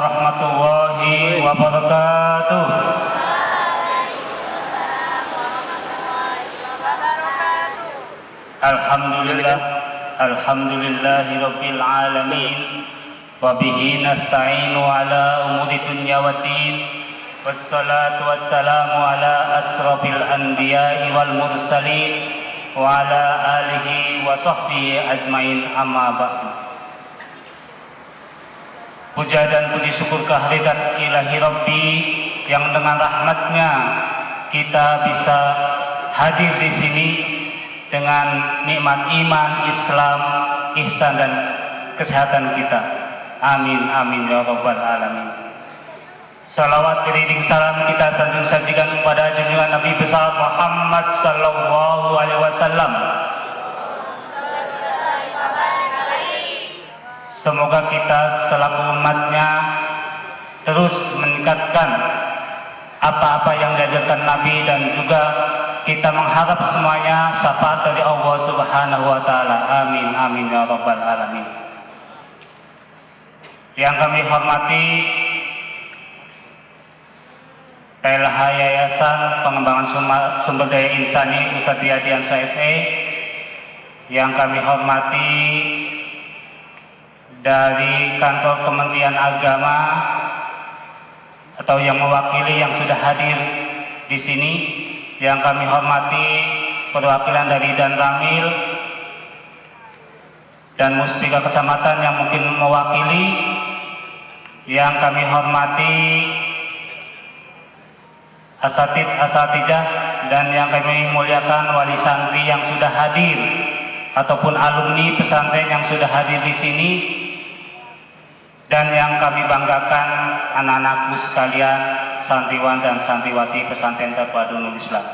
warahmatullahi wabarakatuh. Alhamdulillah, alhamdulillahi rabbil alamin. Wa bihi nasta'inu ala umuri dunya waddin. Wassalatu wassalamu ala asrafil anbiya'i wal mursalin wa ala alihi wa sahbihi ajmain, amma ba'du. Puja dan puji syukur kehadirat ilahi Rabbi yang dengan rahmatnya kita bisa hadir di sini dengan nikmat iman, Islam, ihsan dan kesehatan kita. Amin amin ya rabbal alamin. Salawat beriring salam kita sajikan kepada junjungan Nabi besar Muhammad sallallahu alaihi wasallam. Semoga kita selaku umatnya terus meningkatkan apa-apa yang diajarkan Nabi, dan juga kita mengharap semuanya syafaat dari Allah Subhanahu wa taala. Amin amin ya rabbal alamin. Yang kami hormati PLH Yayasan Pengembangan Sumber Daya Insani Ustadz Riyadiansyah SE, yang kami hormati dari kantor Kementerian Agama atau yang mewakili yang sudah hadir di sini, yang kami hormati perwakilan dari Dan Ramil dan Muspika Kecamatan yang mungkin mewakili, yang kami hormati asatidz dan yang kami muliakan wali santri yang sudah hadir ataupun alumni pesantren yang sudah hadir di sini, dan yang kami banggakan anak-anakku sekalian, santriwan dan santriwati pesantren Terpadu Nurul Islam.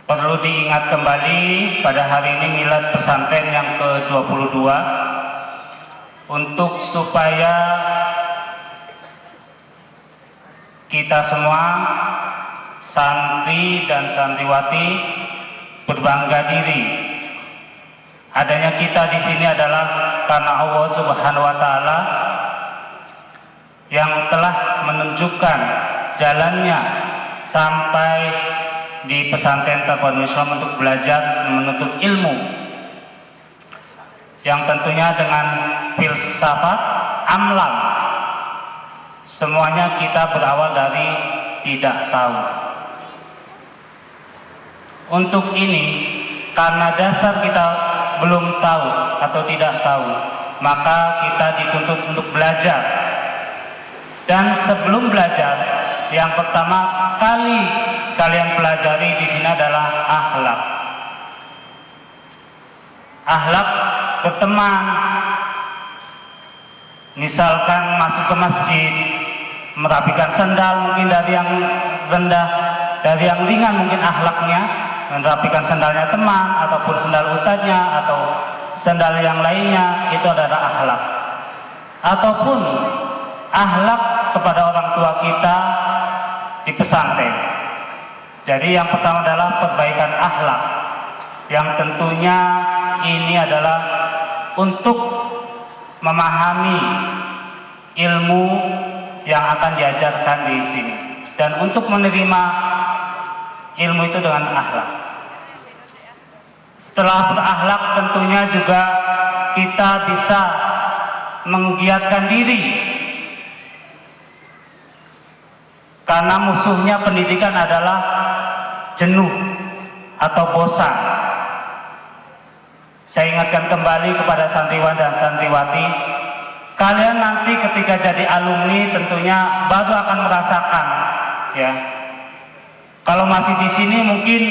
Perlu diingat kembali pada hari ini milad pesantren yang ke-22, untuk supaya kita semua santri dan santriwati berbangga diri. Adanya kita di sini adalah karena Allah Subhanahu wa taala yang telah menunjukkan jalannya sampai di pesantren Terpadu Islam untuk belajar menuntut ilmu, yang tentunya dengan filsafat amlang. Semuanya kita berawal dari tidak tahu. Untuk ini, karena dasar kita belum tahu atau tidak tahu, maka kita dituntut untuk belajar. Dan sebelum belajar, yang pertama kali kalian pelajari di sini adalah akhlak. Akhlak berteman. Misalkan masuk ke masjid, merapikan sandal mungkin dari yang rendah, dari yang ringan mungkin akhlaknya, merapikan sandalnya teman ataupun sandal ustadznya atau sandal yang lainnya, itu adalah akhlak. Ataupun akhlak kepada orang tua kita di pesantren. Jadi yang pertama adalah perbaikan akhlak, yang tentunya ini adalah untuk memahami ilmu yang akan diajarkan di sini, dan untuk menerima ilmu itu dengan akhlak. Setelah berakhlak, tentunya juga kita bisa menggiatkan diri, karena musuhnya pendidikan adalah jenuh atau bosan. Saya ingatkan kembali kepada santriwan dan santriwati, kalian nanti ketika jadi alumni tentunya baru akan merasakan, ya. Kalau masih di sini mungkin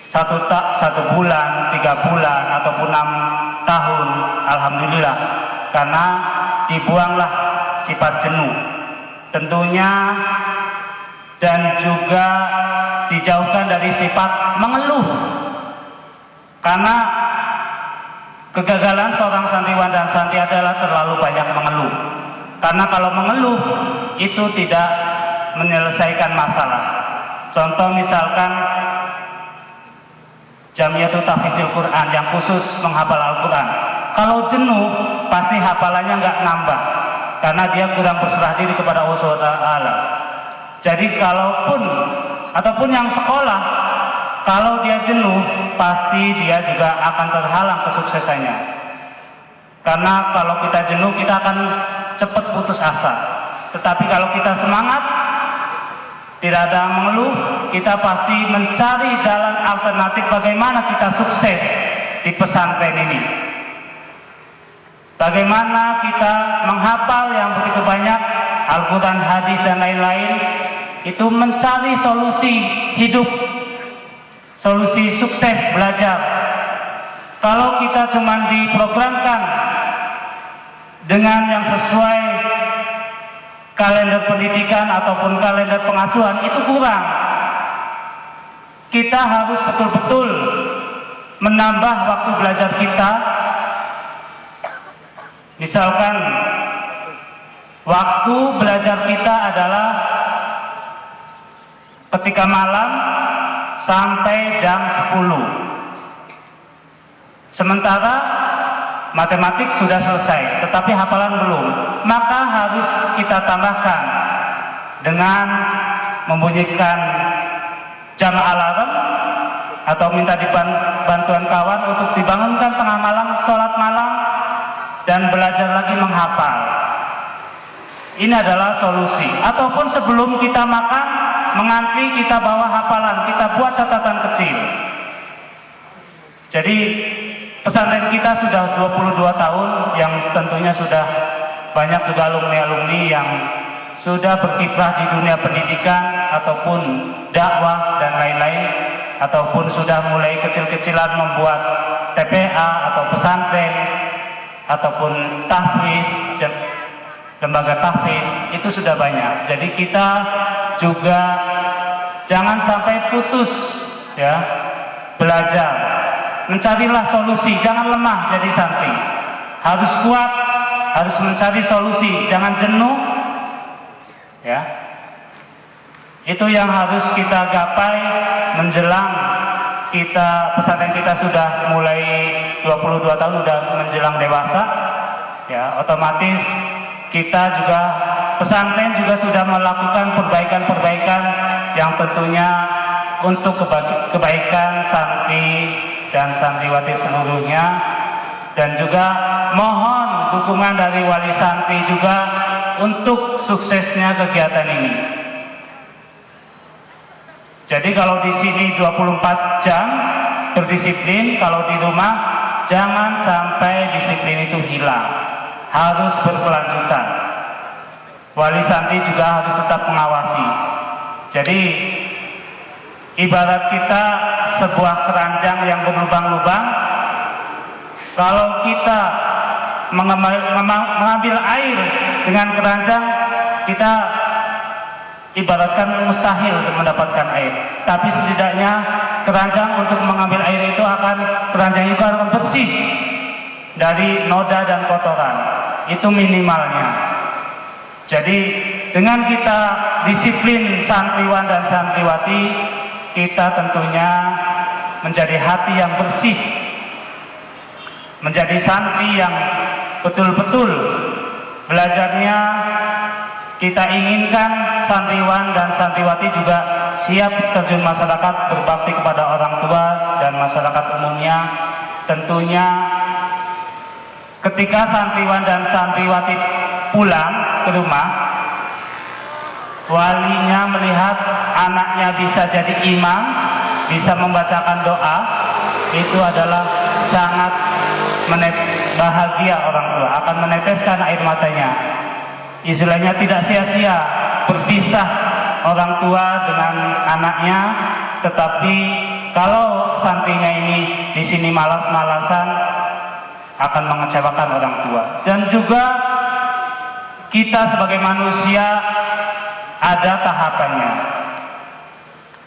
satu bulan, 3 bulan ataupun 6 tahun, alhamdulillah, karena dibuanglah sifat jenuh tentunya, dan juga dijauhkan dari sifat mengeluh, karena kegagalan seorang santriwan dan santri adalah terlalu banyak mengeluh. Karena kalau mengeluh itu tidak menyelesaikan masalah. Contoh misalkan Jamiatul Tahfidzil Quran yang khusus menghafal Al-Quran. kalau jenuh pasti hafalannya nggak nambah karena dia kurang berserah diri kepada Allah SWT. Jadi kalaupun ataupun yang sekolah, kalau dia jenuh pasti dia juga akan terhalang kesuksesannya. Karena kalau kita jenuh kita akan cepat putus asa. Tetapi kalau kita semangat, tidak ada mengeluh, kita pasti mencari jalan alternatif bagaimana kita sukses di pesantren ini. Bagaimana kita menghafal yang begitu banyak Al-Quran, hadis dan lain-lain, itu mencari solusi hidup, solusi sukses belajar. Kalau kita cuma diprogramkan dengan yang sesuai kalender pendidikan ataupun kalender pengasuhan, itu kurang. Kita harus betul-betul menambah waktu belajar kita. Misalkan waktu belajar kita adalah ketika malam sampai jam 10. Sementara matematik sudah selesai, tetapi hafalan belum. Maka harus kita tambahkan dengan membunyikan jam alarm atau minta bantuan kawan untuk dibangunkan tengah malam, sholat malam, dan belajar lagi menghafal. Ini adalah solusi. Ataupun sebelum kita makan, mengantri, kita bawa hafalan, kita buat catatan kecil. Jadi pesantren kita sudah 22 tahun, yang tentunya sudah banyak juga alumni-alumni yang sudah berkiprah di dunia pendidikan ataupun dakwah dan lain-lain, ataupun sudah mulai kecil-kecilan membuat TPA atau pesantren ataupun tahfiz, lembaga tahfiz, itu sudah banyak. Jadi kita juga jangan sampai putus ya belajar. Mencarilah solusi, jangan lemah jadi santri. Harus kuat, harus mencari solusi, jangan jenuh. Ya. Itu yang harus kita gapai menjelang pesantren kita sudah mulai 22 tahun, sudah menjelang dewasa. Ya, otomatis kita juga pesantren juga sudah melakukan perbaikan-perbaikan yang tentunya untuk kebaikan santri dan santriwati seluruhnya, dan juga mohon dukungan dari wali santri juga untuk suksesnya kegiatan ini. Jadi kalau di sini 24 jam berdisiplin, kalau di rumah jangan sampai disiplin itu hilang, harus berkelanjutan. Wali santri juga harus tetap mengawasi. Jadi ibarat kita sebuah keranjang yang berlubang-lubang. Kalau kita mengambil air dengan keranjang, kita ibaratkan mustahil untuk mendapatkan air. Tapi setidaknya keranjang untuk mengambil air itu keranjang itu akan bersih dari noda dan kotoran. Itu minimalnya. Jadi dengan kita disiplin santriwan dan santriwati, kita tentunya menjadi hati yang bersih, menjadi santri yang betul-betul belajarnya kita inginkan santriwan dan santriwati juga siap terjun masyarakat, berbakti kepada orang tua dan masyarakat umumnya. Tentunya ketika santriwan dan santriwati pulang ke rumah, walinya melihat anaknya bisa jadi imam, bisa membacakan doa, itu adalah sangat bahagia. Orang tua akan meneteskan air matanya. Istilahnya tidak sia-sia berpisah orang tua dengan anaknya, tetapi kalau santrinya ini di sini malas-malasan akan mengecewakan orang tua. Dan juga kita sebagai manusia ada tahapannya.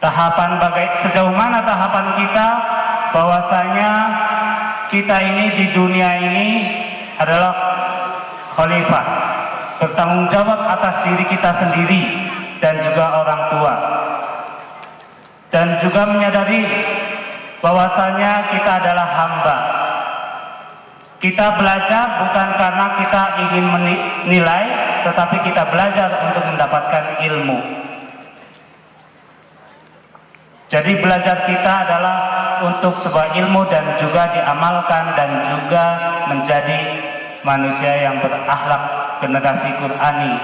Tahapan sejauh mana tahapan kita, bahwasanya kita ini di dunia ini adalah khalifah, bertanggung jawab atas diri kita sendiri dan juga orang tua, dan juga menyadari bahwasanya kita adalah hamba. Kita belajar bukan karena kita ingin menilai, tetapi kita belajar untuk mendapatkan ilmu. Jadi belajar kita adalah untuk sebuah ilmu dan juga diamalkan dan juga menjadi manusia yang berakhlak, generasi Qur'ani.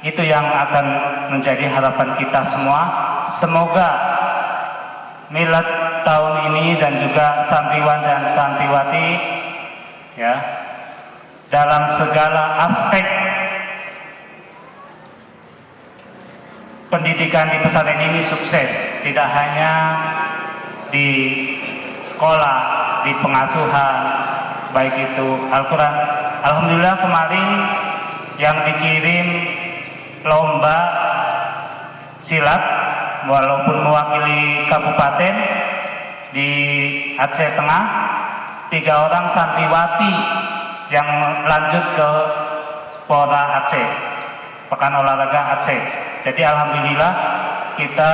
Itu yang akan menjadi harapan kita semua. Semoga milad tahun ini dan juga santriwan dan santriwati ya dalam segala aspek pendidikan di pesantren ini sukses, tidak hanya di sekolah, di pengasuhan, baik itu Al-Quran. Alhamdulillah kemarin yang dikirim lomba silat walaupun mewakili kabupaten di Aceh Tengah, 3 orang santriwati yang lanjut ke Pora Aceh, Pekan Olahraga Aceh. Jadi alhamdulillah kita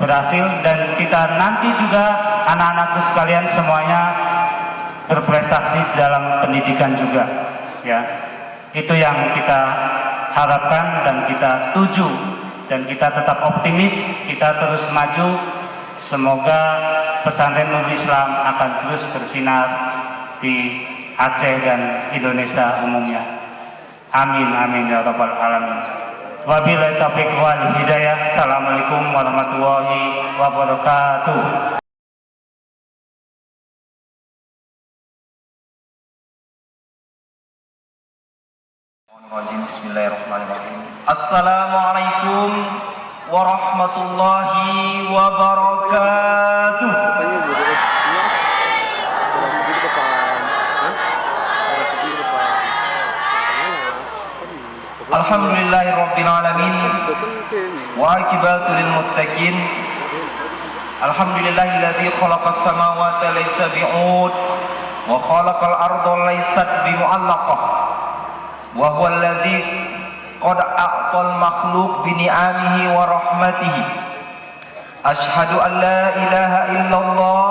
berhasil dan kita nanti juga anak-anakku sekalian semuanya berprestasi dalam pendidikan juga ya. Itu yang kita harapkan dan kita tuju, dan kita tetap optimis, kita terus maju. Semoga pesantren Nurul Islam akan terus bersinar di Aceh dan Indonesia umumnya. Amin amin ya rabbal alamin. Wabillahi taufiq wal hidayah. Assalamualaikum warahmatullahi wabarakatuh. Bismillahirrahmanirrahim. Assalamualaikum warahmatullahi wabarakatuh. Alhamdulillahirabbil alamin wa aqibatu lil muttaqin. Alhamdulillahilladzi khalaqas samawati laysa bi'ud wa khalaqal arda laysat bimu'allaqah. Wa huwa alladzi qad a'tal makhluq bi ni'amihi wa rahmatihi. Asyhadu an la ilaha illallah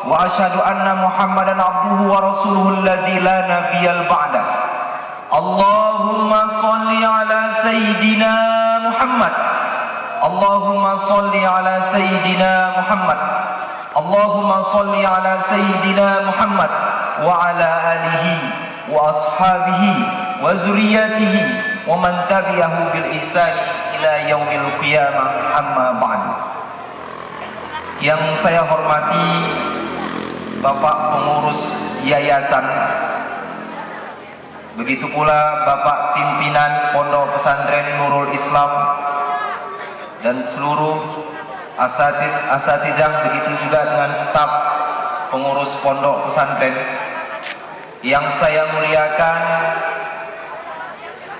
wa asyhadu anna Muhammadan abduhu wa rasuluhu alladzi la nabiyyal ba'da. Allahumma shalli ala sayyidina Muhammad. Allahumma shalli ala sayyidina Muhammad. Allahumma shalli ala sayyidina Muhammad wa ala alihi wa ashabihi wa zuriyatihi wa man tabi'ahu bil ihsan ila yaumil qiyamah, amma ba'd. Yang saya hormati Bapak pengurus yayasan, begitu pula Bapak pimpinan Pondok Pesantren Nurul Islam dan seluruh asatizah, begitu juga dengan staf pengurus Pondok Pesantren. Yang saya muliakan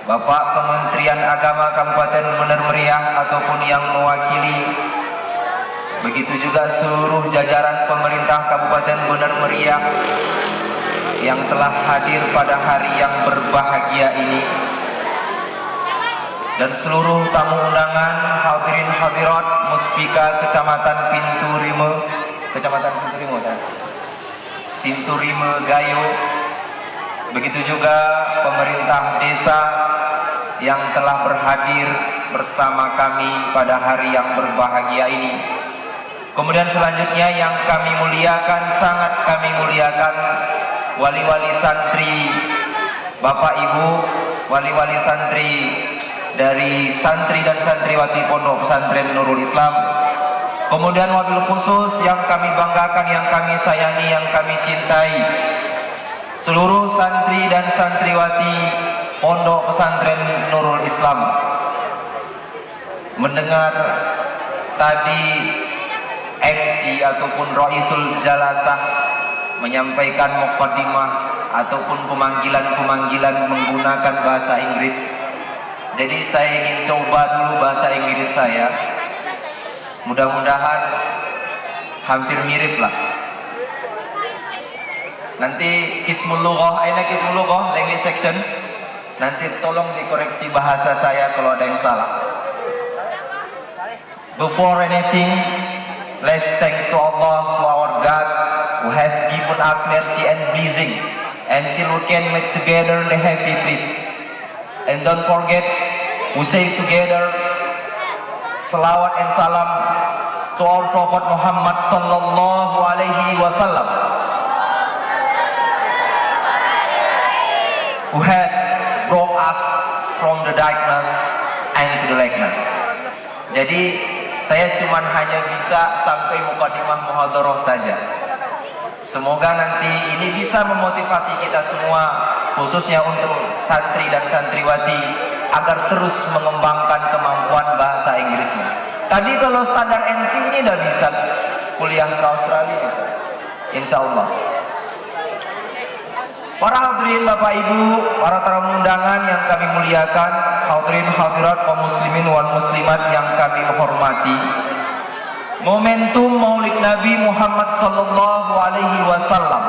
Bapak Kementerian Agama Kabupaten Bener Meriah ataupun yang mewakili, begitu juga seluruh jajaran pemerintah Kabupaten Bener Meriah yang telah hadir pada hari yang berbahagia ini, dan seluruh tamu undangan, hadirin hadirat Muspika Kecamatan Pintu Rime Gayo, begitu juga pemerintah desa yang telah berhadir bersama kami pada hari yang berbahagia ini. Kemudian selanjutnya yang kami muliakan, sangat kami muliakan wali-wali santri, Bapak Ibu wali-wali santri dari santri dan santriwati Pondok Pesantren Nurul Islam. Kemudian wabil khusus yang kami banggakan, yang kami sayangi, yang kami cintai, seluruh santri dan santriwati Pondok Pesantren Nurul Islam. Mendengar tadi MC ataupun Raisul Jalasah menyampaikan muqaddimah ataupun pemanggilan-pemanggilan menggunakan bahasa Inggris. Jadi saya ingin coba dulu bahasa Inggris saya. Mudah-mudahan hampir mirip lah. Nanti Qismul Lughah, Qismul Lughah, language section. Nanti tolong dikoreksi bahasa saya kalau ada yang salah. Before anything, let's thanks to Allah, to our God, who has given us mercy and blessing until we can meet together in the happy place. And don't forget, we say together salawat and salam to our Prophet Muhammad sallallahu alaihi wasallam, who has brought us from the darkness and to the lightness. Jadi saya cuman hanya bisa sampai mukadimah muhadharah saja. Semoga nanti ini bisa memotivasi kita semua, khususnya untuk santri dan santriwati, agar terus mengembangkan kemampuan bahasa Inggrisnya. Tadi kalau standar MC ini udah bisa kuliah ke Australia, insya Allah. Para hadirin Bapak Ibu, para tamu undangan yang kami muliakan, hadirin hadirat kaum muslimin wal muslimat yang kami hormati. Momentum Maulid Nabi Muhammad sallallahu alaihi wasallam,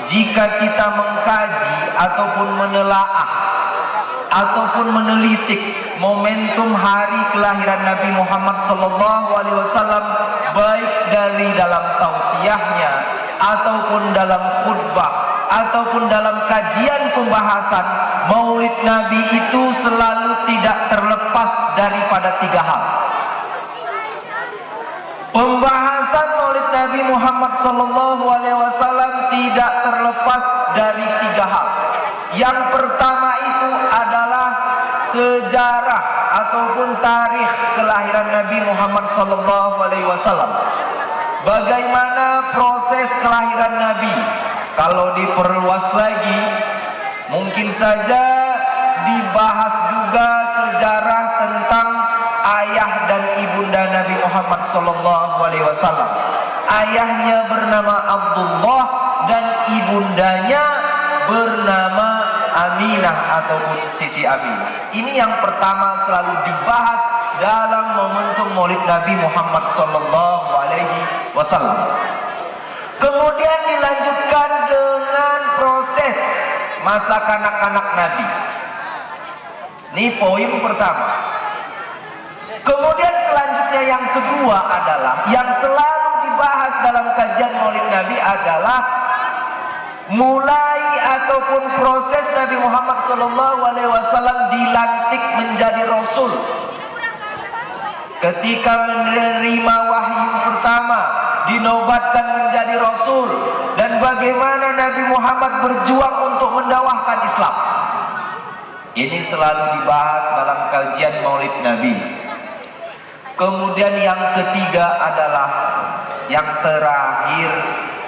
jika kita mengkaji ataupun menelaah ataupun menelisik momentum hari kelahiran Nabi Muhammad sallallahu alaihi wasallam, baik dari dalam tausiahnya ataupun dalam khutbah ataupun dalam kajian pembahasan, Maulid Nabi itu selalu tidak terlepas daripada tiga hal. Pembahasan Maulid Nabi Muhammad sallallahu alaihi wasallam tidak terlepas dari tiga hal. Yang pertama itu adalah sejarah ataupun tarikh kelahiran Nabi Muhammad sallallahu alaihi wasallam. Bagaimana proses kelahiran Nabi? Kalau diperluas lagi, mungkin saja dibahas juga sejarah tentang ayah dan ibunda Nabi Muhammad sallallahu alaihi wasallam. Ayahnya bernama Abdullah dan ibundanya bernama Aminah ataupun Siti Aminah. Ini yang pertama selalu dibahas dalam momentum Maulid Nabi Muhammad sallallahu alaihi wasallam. Kemudian dilanjutkan dengan proses masa kanak-kanak Nabi. Ini poin pertama. Kemudian selanjutnya yang kedua adalah yang selalu dibahas dalam kajian Maulid Nabi adalah mulai ataupun proses Nabi Muhammad SAW dilantik menjadi Rasul. Ketika menerima wahyu pertama, dinobatkan menjadi Rasul, dan bagaimana Nabi Muhammad berjuang untuk mendakwahkan Islam. Ini selalu dibahas dalam kajian Maulid Nabi. Kemudian yang ketiga adalah yang terakhir,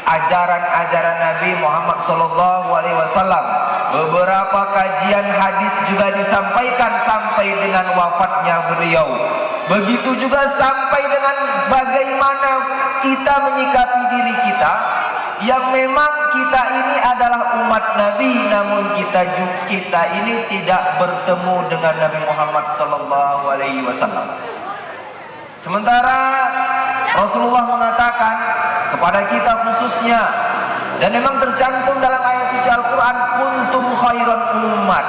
ajaran-ajaran Nabi Muhammad SAW. Beberapa kajian hadis juga disampaikan sampai dengan wafatnya beliau. Begitu juga sampai dengan bagaimana kita menyikapi diri kita, yang memang kita ini adalah umat Nabi, namun kita ini tidak bertemu dengan Nabi Muhammad SAW. Sementara Rasulullah mengatakan kepada kita khususnya, dan memang tercantum dalam ayat suci Al-Quran, kuntum khairan ummat.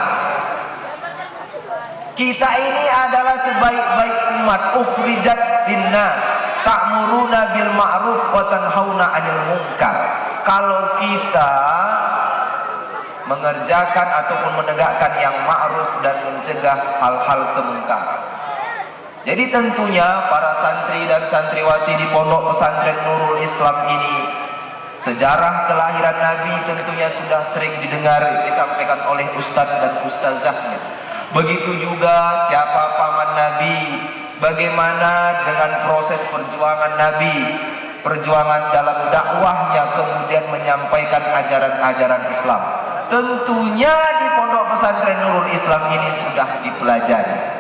Kita ini adalah sebaik-baik umat, ukhrijat linnas, ta'muruna bil ma'ruf wa tanhauna 'anil munkar. Kalau kita mengerjakan ataupun menegakkan yang ma'ruf dan mencegah hal-hal kemungkaran. Jadi tentunya para santri dan santriwati di Pondok Pesantren Nurul Islam ini, sejarah kelahiran Nabi tentunya sudah sering didengar disampaikan oleh ustadz dan ustazahnya. Begitu juga siapa paman Nabi, bagaimana dengan proses perjuangan Nabi, perjuangan dalam dakwahnya, kemudian menyampaikan ajaran-ajaran Islam. Tentunya di Pondok Pesantren Nurul Islam ini sudah dipelajari.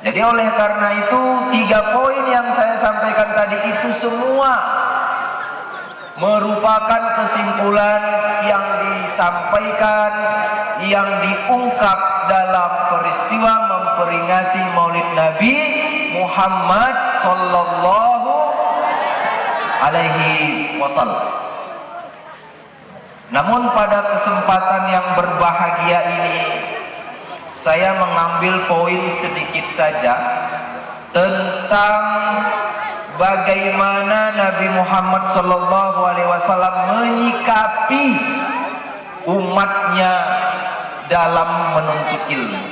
Jadi oleh karena itu, 3 poin yang saya sampaikan tadi itu semua merupakan kesimpulan yang disampaikan, yang diungkap dalam peristiwa memperingati Maulid Nabi Muhammad sallallahu alaihi wasallam. Namun pada kesempatan yang berbahagia ini, saya mengambil poin sedikit saja tentang bagaimana Nabi Muhammad SAW menyikapi umatnya dalam menuntut ilmu.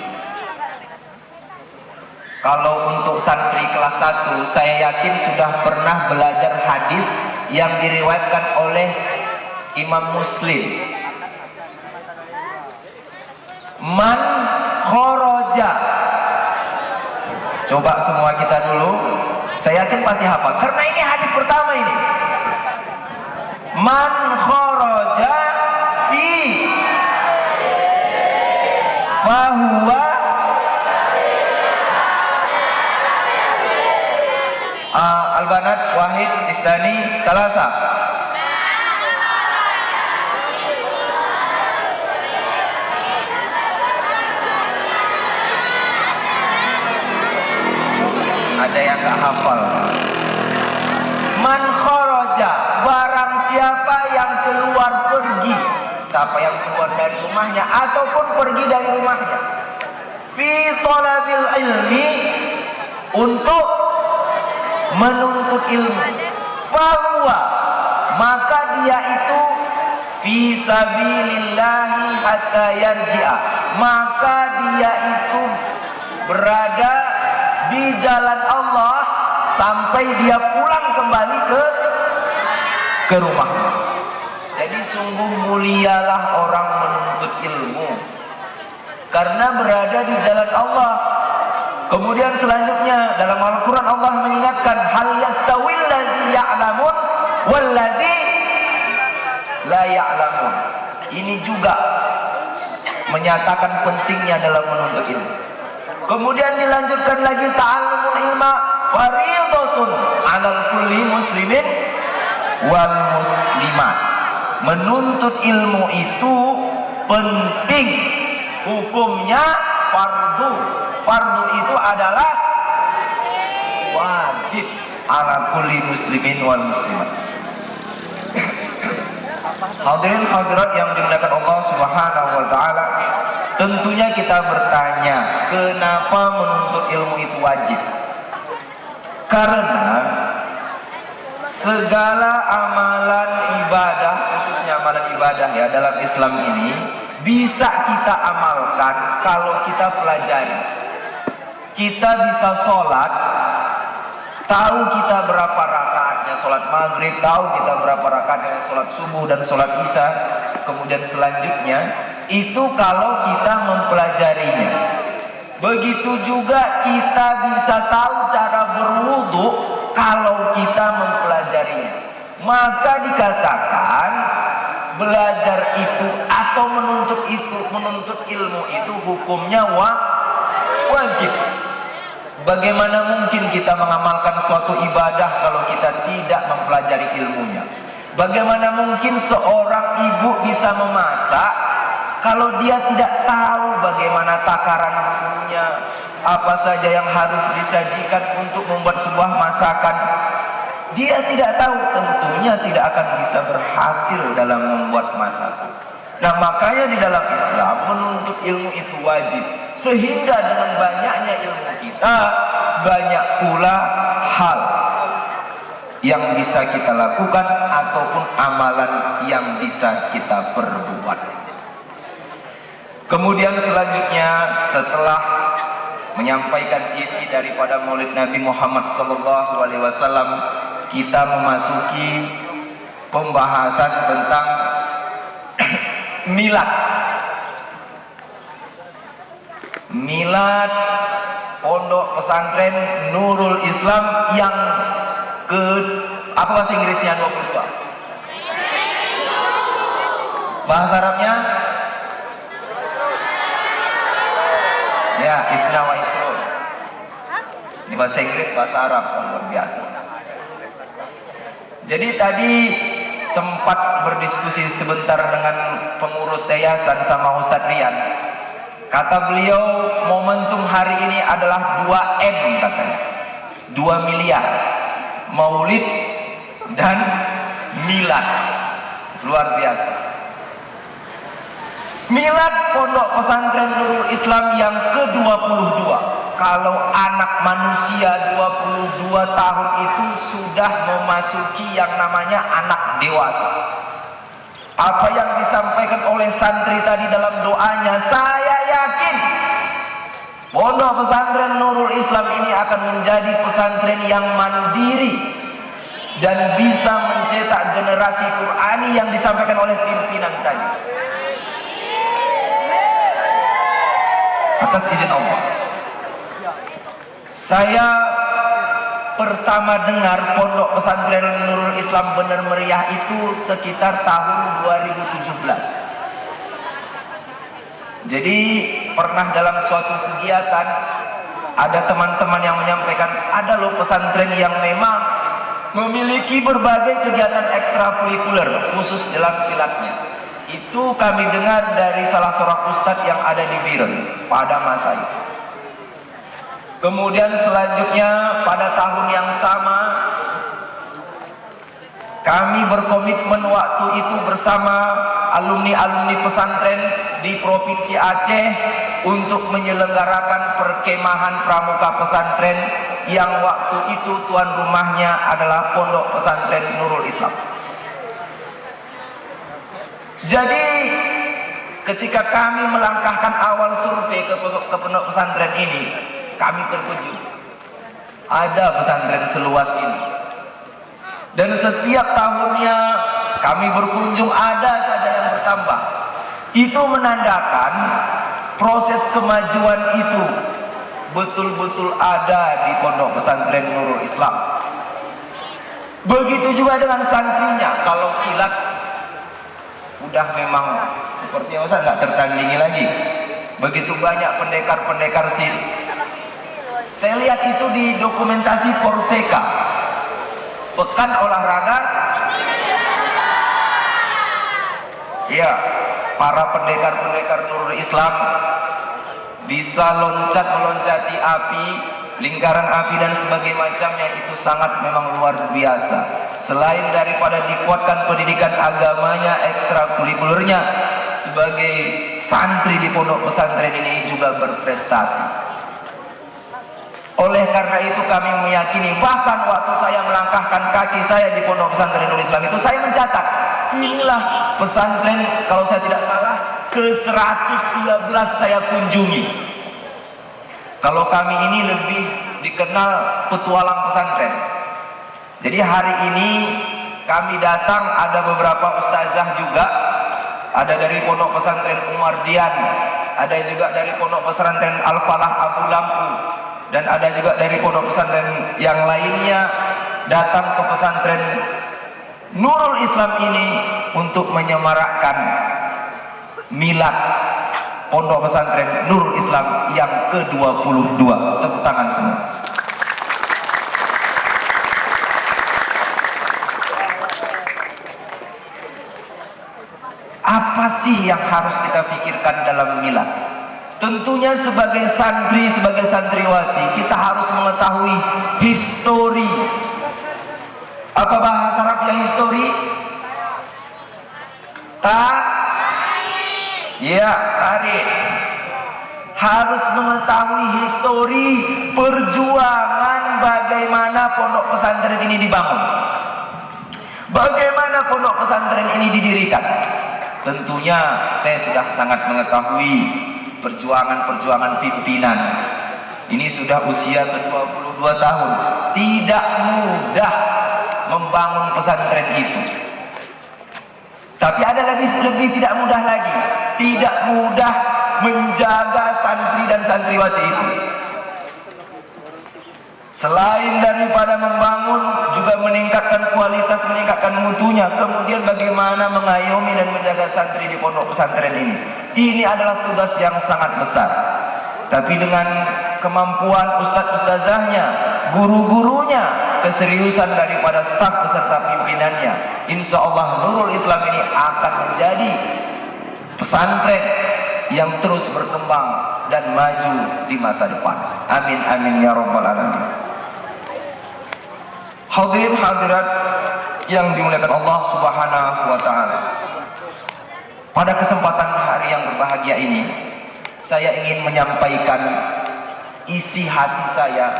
Kalau untuk santri kelas 1, saya yakin sudah pernah belajar hadis yang diriwayatkan oleh Imam Muslim. Man khoroja. Coba semua kita dulu. Saya yakin pasti hafal karena ini hadis pertama ini. Man khoroja fi fahuwa Al-Banat, Wahid, Isdani, Salasa. Ada yang gak hafal. Man kharaja, barang siapa yang keluar pergi, siapa yang keluar dari rumahnya ataupun pergi dari rumahnya, fi thalabil ilmi, untuk menuntut ilmu, fahuwa, maka dia itu fi sabilillahi hatta yarji'a, maka dia itu berada di jalan Allah sampai dia pulang kembali ke rumahnya. Jadi sungguh mulialah orang menuntut ilmu karena berada di jalan Allah. Kemudian selanjutnya dalam Al-Quran Allah mengingatkan, hal yastawil ladzi ya'lamun wal ladzi la ya'lamun. Ini juga menyatakan pentingnya dalam menuntut ilmu. Kemudian dilanjutkan lagi, ta'allumul ilma fardhatun 'alal kulli muslimin wal muslimat. Menuntut ilmu itu penting, hukumnya fardu. Fardu itu adalah wajib 'ala kulli muslimin wal muslimat. Hadirin hadirat yang dimuliakan Allah Subhanahu wa taala, tentunya kita bertanya, kenapa menuntut ilmu itu wajib? Karena segala amalan ibadah, khususnya amalan ibadah ya dalam Islam ini, bisa kita amalkan kalau kita pelajari. Kita bisa sholat, tahu kita berapa rakaatnya sholat maghrib, tahu kita berapa rakaatnya sholat subuh dan sholat isya. Kemudian selanjutnya itu kalau kita mempelajarinya. Begitu juga kita bisa tahu cara berwudu kalau kita mempelajarinya. Maka dikatakan belajar itu atau menuntut ilmu itu hukumnya wajib. Bagaimana mungkin kita mengamalkan suatu ibadah kalau kita tidak mempelajari ilmunya? Bagaimana mungkin seorang ibu bisa memasak kalau dia tidak tahu bagaimana takaran hukumnya, apa saja yang harus disajikan untuk membuat sebuah masakan? Dia tidak tahu, tentunya tidak akan bisa berhasil dalam membuat masakan. Nah, makanya di dalam Islam menuntut ilmu itu wajib. Sehingga dengan banyaknya ilmu kita, banyak pula hal yang bisa kita lakukan ataupun amalan yang bisa kita perbuat. Kemudian selanjutnya setelah menyampaikan isi daripada Maulid Nabi Muhammad SAW, kita memasuki pembahasan tentang milad. Milad Pondok Pesantren Nurul Islam yang ke apa bahasa Inggrisnya 22? Bahasa Arabnya? Ya, Isna wa Isrun. Di bahasa Inggris, bahasa Arab, luar biasa. Jadi tadi sempat berdiskusi sebentar dengan pengurus yayasan sama Ustadz Rian. Kata beliau, momentum hari ini adalah 2M katanya. 2 miliar. Maulid dan milad. Luar biasa. Milad Pondok Pesantren Nurul Islam yang ke-22. kalau anak manusia 22 tahun itu sudah memasuki yang namanya anak dewasa. Apa yang disampaikan oleh santri tadi dalam doanya, saya yakin Pondok Pesantren Nurul Islam ini akan menjadi pesantren yang mandiri dan bisa mencetak generasi Qur'ani yang disampaikan oleh pimpinan tadi. Atas izin Allah. Saya pertama dengar Pondok Pesantren Nurul Islam Bener Meriah itu sekitar tahun 2017. Jadi pernah dalam suatu kegiatan ada teman-teman yang menyampaikan, ada loh pesantren yang memang memiliki berbagai kegiatan ekstrakurikuler khusus dalam silatnya. Itu kami dengar dari salah seorang ustadz yang ada di Biren pada masa itu. Kemudian selanjutnya pada tahun yang sama kami berkomitmen waktu itu bersama alumni-alumni pesantren di Provinsi Aceh untuk menyelenggarakan perkemahan pramuka pesantren yang waktu itu tuan rumahnya adalah Pondok Pesantren Nurul Islam. Jadi ketika kami melangkahkan awal survei ke pondok pesantren ini, kami terkejut. Ada pesantren seluas ini. Dan setiap tahunnya kami berkunjung ada saja yang bertambah. Itu menandakan proses kemajuan itu betul-betul ada di Pondok Pesantren Nurul Islam. Begitu juga dengan santrinya. Kalau silat udah memang seperti Ustaz, nggak tertandingi lagi. Begitu banyak pendekar-pendekar silat. Saya lihat itu di dokumentasi Porseka, Pekan Olahraga. Ya, para pendekar-pendekar Nurul Islam bisa meloncati api, lingkaran api dan sebagainya macamnya, itu sangat memang luar biasa. Selain daripada dikuatkan pendidikan agamanya, ekstrakurikulernya, sebagai santri di pondok pesantren ini juga berprestasi. Oleh karena itu kami meyakini, bahkan waktu saya melangkahkan kaki saya di Pondok Pesantren Nurul Islam itu, saya mencatat, inilah pesantren kalau saya tidak salah ke-113 saya kunjungi. Kalau kami ini lebih dikenal petualang pesantren. Jadi hari ini kami datang, ada beberapa ustazah juga, ada dari Pondok Pesantren Umar Dian, ada juga dari Pondok Pesantren Al-Falah Abu Lampu, dan ada juga dari pondok pesantren yang lainnya datang ke pesantren Nurul Islam ini untuk menyemarakkan milad Pondok Pesantren Nurul Islam yang ke-22. Tepuk tangan semua. Apa sih yang harus kita pikirkan dalam milad? Tentunya sebagai santri, sebagai santriwati, kita harus mengetahui histori. Apa bahasa Arabnya histori? Tarikh. Harus mengetahui histori perjuangan bagaimana pondok pesantren ini dibangun, bagaimana pondok pesantren ini didirikan. Tentunya saya sudah sangat mengetahui perjuangan pimpinan. Ini sudah usia ke-22 tahun. Tidak mudah membangun pesantren itu. Tapi ada lebih tidak mudah lagi. Tidak mudah menjaga santri dan santriwati itu. Selain daripada membangun, juga meningkatkan kualitas, meningkatkan mutunya. Kemudian bagaimana mengayomi dan menjaga santri di pondok pesantren ini. Ini adalah tugas yang sangat besar. Tapi dengan kemampuan ustadz-ustazahnya, guru-gurunya, keseriusan daripada staf beserta pimpinannya, insya Allah Nurul Islam ini akan menjadi pesantren yang terus berkembang dan maju di masa depan. Amin amin ya rabbal alamin. Hadirin hadirat yang dimuliakan Allah Subhanahu wa taala. Pada kesempatan hari yang berbahagia ini, saya ingin menyampaikan isi hati saya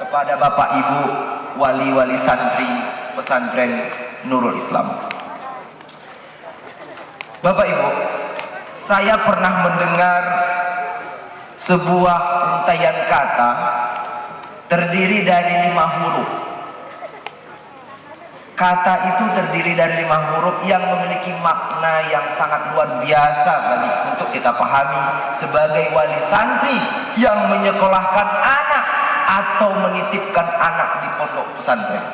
kepada Bapak Ibu wali-wali santri pesantren Nurul Islam. Bapak Ibu, saya pernah mendengar sebuah untaian kata terdiri dari 5 huruf. Kata itu terdiri dari 5 huruf yang memiliki makna yang sangat luar biasa untuk kita pahami sebagai wali santri yang menyekolahkan anak atau menitipkan anak di pondok pesantren.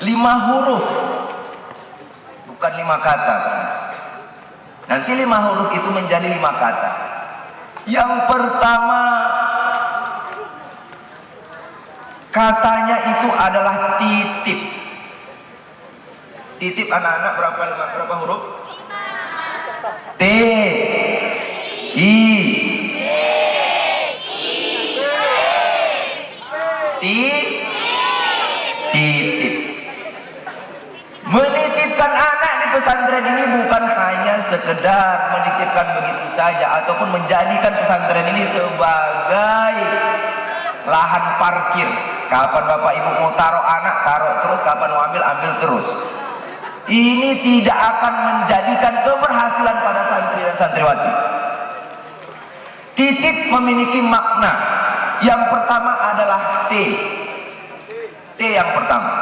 5 huruf, bukan 5 kata. Nanti 5 huruf itu menjadi 5 kata. Yang pertama, katanya itu adalah titip. Titip anak-anak berapa huruf? T, I, titip. Menitipkan anak di pesantren ini bukan hanya sekedar menitipkan begitu saja ataupun menjadikan pesantren ini sebagai lahan parkir. Kapan Bapak Ibu mau taruh anak, taruh terus, kapan mau ambil, ambil terus. Ini tidak akan menjadikan keberhasilan pada santri dan santriwati. Titip memiliki makna. Yang pertama adalah T. T yang pertama,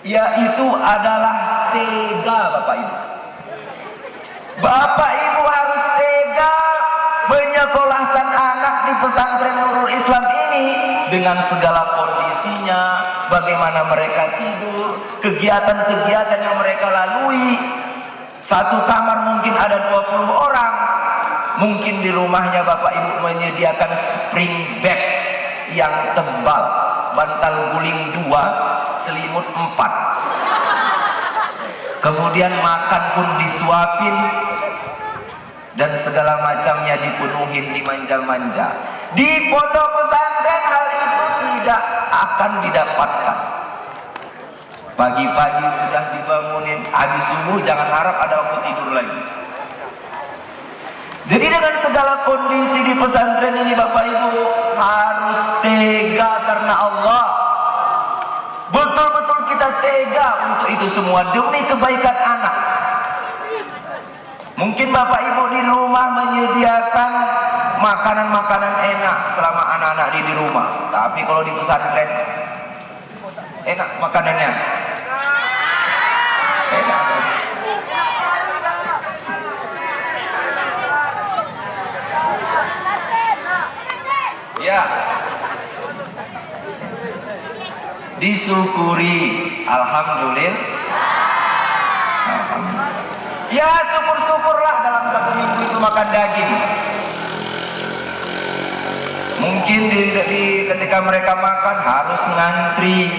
yaitu adalah tega. Bapak Ibu, Bapak Ibu harus tega menyekolahkan anak di pesantren Nurul Islam ini dengan segala kondisinya, bagaimana mereka tidur, kegiatan-kegiatan yang mereka lalui. Satu kamar mungkin ada 20 orang. Mungkin di rumahnya Bapak Ibu menyediakan spring bed yang tebal, bantal guling 2, selimut 4. Kemudian makan pun disuapin dan segala macamnya dipenuhin, dimanja-manja. Di pondok pesantren hal itu tidak akan didapatkan. Pagi-pagi sudah dibangunin, habis subuh jangan harap ada waktu tidur lagi. Jadi dengan segala kondisi di pesantren ini Bapak Ibu harus tega karena Allah. Betul-betul kita tega untuk itu semua demi kebaikan anak. Mungkin Bapak Ibu di rumah menyediakan makanan-makanan enak selama anak-anak di rumah. Tapi kalau di pesantren enak makanannya. Enak. Ya. Disyukuri, alhamdulillah. Ya syukur-syukurlah dalam 1 minggu itu makan daging. Mungkin ketika mereka makan harus ngantri,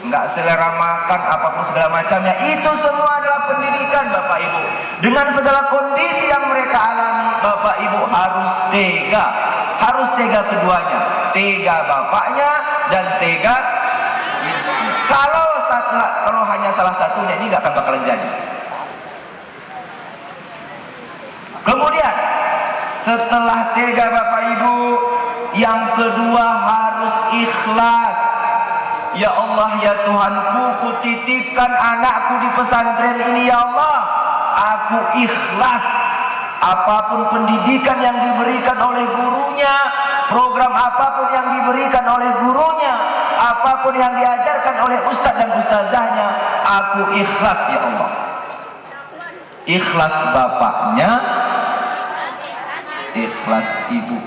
nggak selera makan apapun segala macamnya. Itu semua adalah pendidikan Bapak Ibu. Dengan segala kondisi yang mereka alami, Bapak Ibu harus tega keduanya, tega bapaknya dan tega. Kalau hanya salah satunya ini nggak akan bakalan jadi. Kemudian setelah tega Bapak Ibu, yang kedua harus ikhlas. Ya Allah, ya Tuhanku, kutitipkan anakku di pesantren ini ya Allah. Aku ikhlas. Apapun pendidikan yang diberikan oleh gurunya, program apapun yang diberikan oleh gurunya, apapun yang diajarkan oleh ustadz dan ustazahnya, aku ikhlas ya Allah. Ikhlas bapaknya, ikhlas ibu.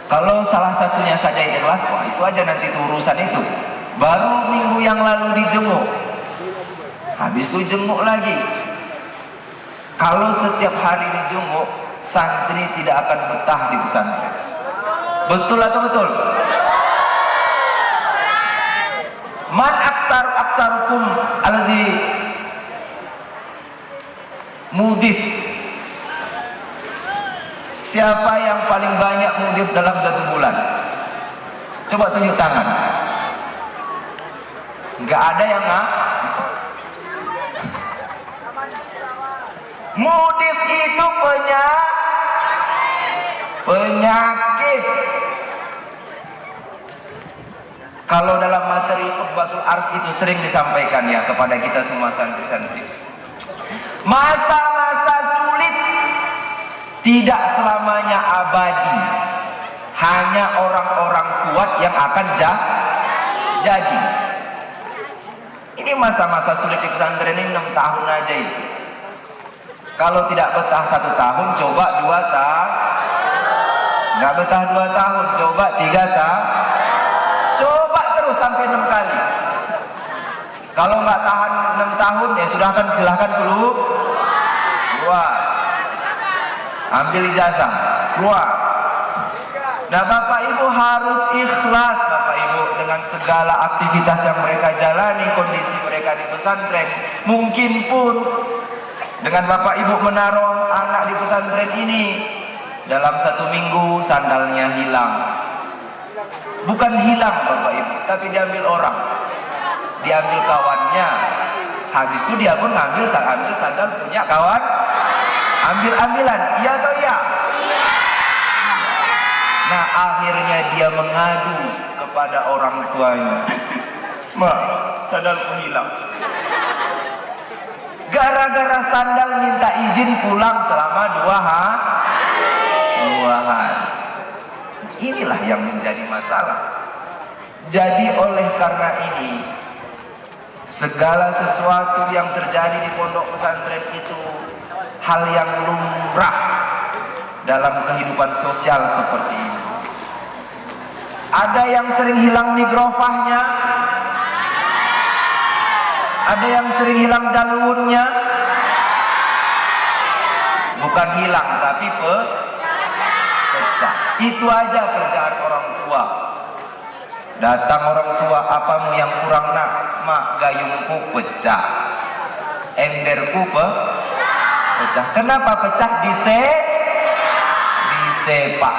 Kalau salah satunya saja ikhlas, wah itu aja nanti urusan itu. Baru minggu yang lalu dijenguk, habis itu jenguk lagi. Kalau setiap hari dijenguk, santri tidak akan betah di pesantren. Betul atau betul? Man aksarukum alladzi mudif. Siapa yang paling banyak mudif dalam 1 bulan? Coba tunjuk tangan. Enggak ada yang Mudif itu penyakit. Kalau dalam materi khutbatul ars itu sering disampaikan ya kepada kita semua santri-santri. Masa-masa sulit tidak selamanya abadi. Hanya orang-orang kuat yang akan jadi. Ini masa-masa sulit di pesantren ini 6 tahun aja itu. Kalau tidak betah 1 tahun, coba 2 tahun. Nggak betah 2 tahun, coba 3 tahun. Coba terus sampai 6 kali. Kalau nggak tahan 6 tahun, ya sudah kan silahkan keluar. Ambil ijazah, keluar. Nah Bapak Ibu harus ikhlas Bapak Ibu dengan segala aktivitas yang mereka jalani, kondisi mereka di pesantren. Mungkin pun dengan Bapak Ibu menaruh anak di pesantren ini, dalam 1 minggu sandalnya hilang. Bukan hilang Bapak Ibu, tapi diambil orang, diambil kawannya. Habis itu dia pun ambil sandal punya kawan, ambil-ambilan, iya atau iya? Nah akhirnya dia mengadu kepada orang tuanya. Mak, sandalku hilang. Gara-gara sandal minta izin pulang selama 2 hari. Inilah yang menjadi masalah. Jadi oleh karena ini, segala sesuatu yang terjadi di pondok pesantren itu hal yang lumrah dalam kehidupan sosial seperti ini. Ada yang sering hilang mikrofahnya, ada yang sering hilang dalunnya. Bukan hilang tapi pecah. Itu aja kerjaan orang tua. Datang orang tua, apamu yang kurang nak? Mak, gayungku pecah, emberku pecah. Kenapa pecah? Disepak.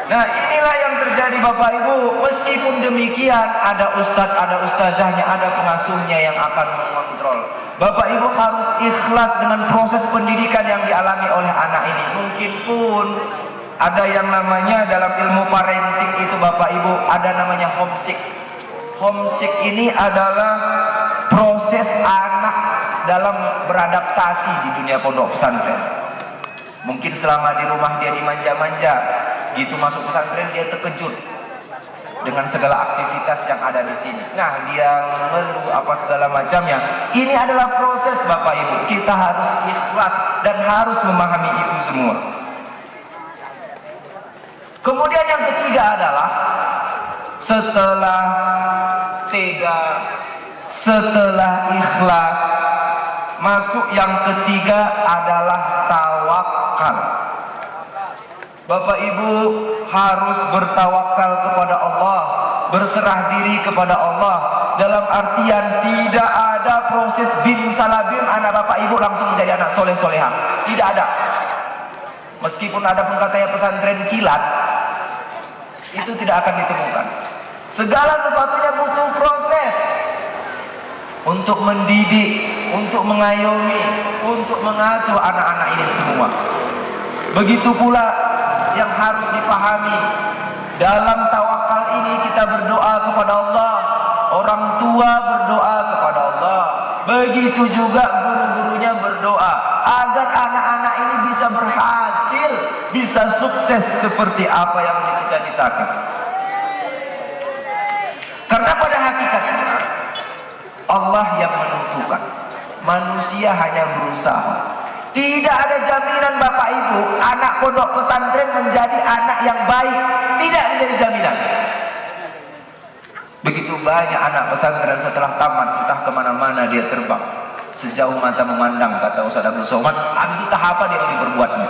Nah inilah yang terjadi Bapak Ibu. Meskipun demikian ada ustadz, ada ustazahnya, ada pengasuhnya yang akan mengontrol. Bapak Ibu harus ikhlas dengan proses pendidikan yang dialami oleh anak ini. Mungkin pun ada yang namanya dalam ilmu parenting itu Bapak Ibu, ada namanya homesick. Homesick ini adalah proses anak dalam beradaptasi di dunia pondok pesantren. Mungkin selama di rumah dia dimanja-manja, gitu masuk pesantren dia terkejut dengan segala aktivitas yang ada di sini. Nah, dia mengeluh apa segala macamnya. Ini adalah proses Bapak Ibu. Kita harus ikhlas dan harus memahami itu semua. Kemudian yang ketiga adalah setelah tega, setelah ikhlas, masuk yang ketiga adalah tawakal. Bapak Ibu harus bertawakal kepada Allah, berserah diri kepada Allah. Dalam artian tidak ada proses bin salabim anak Bapak Ibu langsung menjadi anak soleh solehah. Tidak ada. Meskipun ada pun katanya pesantren kilat, itu tidak akan ditemukan. Segala sesuatunya butuh proses untuk mendidik, untuk mengayomi, untuk mengasuh anak-anak ini semua. Begitu pula yang harus dipahami dalam tawakal ini, kita berdoa kepada Allah, orang tua berdoa kepada Allah, begitu juga guru-gurunya berdoa agar anak-anak ini bisa berhasil, bisa sukses seperti apa yang dicita-citakan. Karena pada hakikatnya Allah yang menentukan, manusia hanya berusaha. Tidak ada jaminan Bapak Ibu anak pondok pesantren menjadi anak yang baik. Tidak menjadi jaminan. Begitu banyak anak pesantren setelah tamat entah kemana-mana dia terbang, sejauh mata memandang, kata Ustaz Abdul Somad. Habis itu apa dia yang diperbuatnya.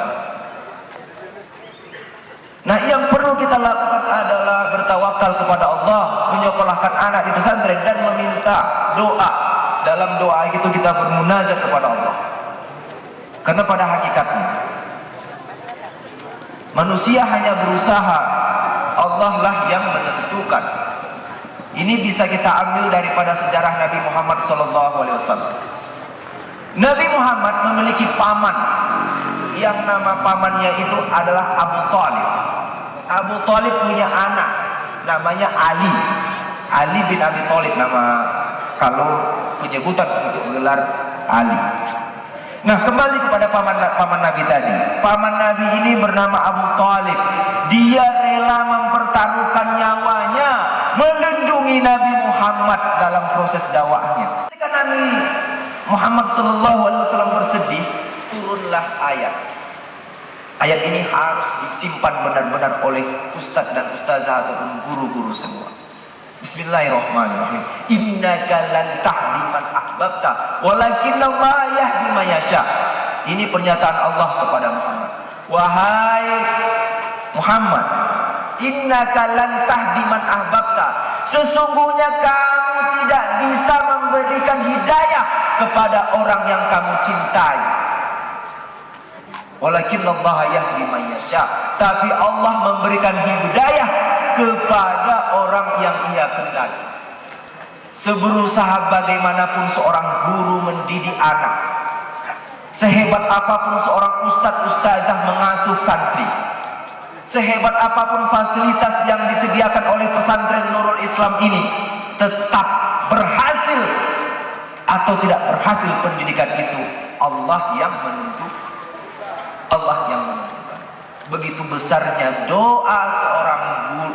Nah yang perlu kita lakukan adalah bertawakal kepada Allah, menyekolahkan anak di pesantren dan meminta doa. Dalam doa itu kita bermunajat kepada Allah. Karena pada hakikatnya manusia hanya berusaha, Allah lah yang menentukan. Ini bisa kita ambil daripada sejarah Nabi Muhammad SAW. Nabi Muhammad memiliki paman yang nama pamannya itu adalah Abu Thalib. Abu Thalib punya anak namanya Ali. Ali bin Abi Thalib nama kalau penyebutan untuk gelar Ali. Nah, kembali kepada paman Nabi tadi. Paman Nabi ini bernama Abu Thalib. Dia rela mempertaruhkan nyawanya melindungi Nabi Muhammad dalam proses dakwahnya. Ketika Nabi Muhammad SAW bersedih, turunlah ayat. Ayat ini harus disimpan benar-benar oleh ustadz dan ustazah ataupun guru-guru semua. Bismillahirrahmanirrahim. Innaka lan tahdi man ahbabta, walakinallaha yahdi man yasha. Ini pernyataan Allah kepada Muhammad. Wahai Muhammad, innaka lan tahdi man ahbabta. Sesungguhnya kamu tidak bisa memberikan hidayah kepada orang yang kamu cintai. Walakinallaha yahdi man yasha. Tapi Allah memberikan hidayah kepada orang yang ia kehendaki. Seberusaha bagaimanapun seorang guru mendidik anak, sehebat apapun seorang ustadz-ustazah mengasuh santri, sehebat apapun fasilitas yang disediakan oleh pesantren Nurul Islam ini, tetap berhasil atau tidak berhasil pendidikan itu Allah yang menentukan. Allah yang menentukan. Begitu besarnya doa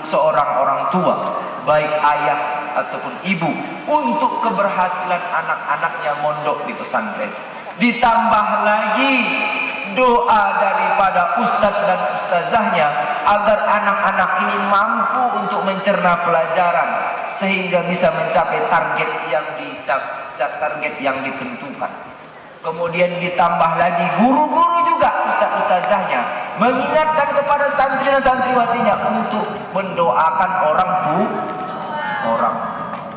seorang orang tua, baik ayah ataupun ibu, untuk keberhasilan anak-anaknya mondok di pesantren. Ditambah lagi doa daripada ustadz dan ustazahnya agar anak-anak ini mampu untuk mencerna pelajaran sehingga bisa mencapai target yang ditentukan. Kemudian ditambah lagi guru-guru juga, ustaz-ustazahnya mengingatkan kepada santri dan santriwatinya untuk mendoakan orang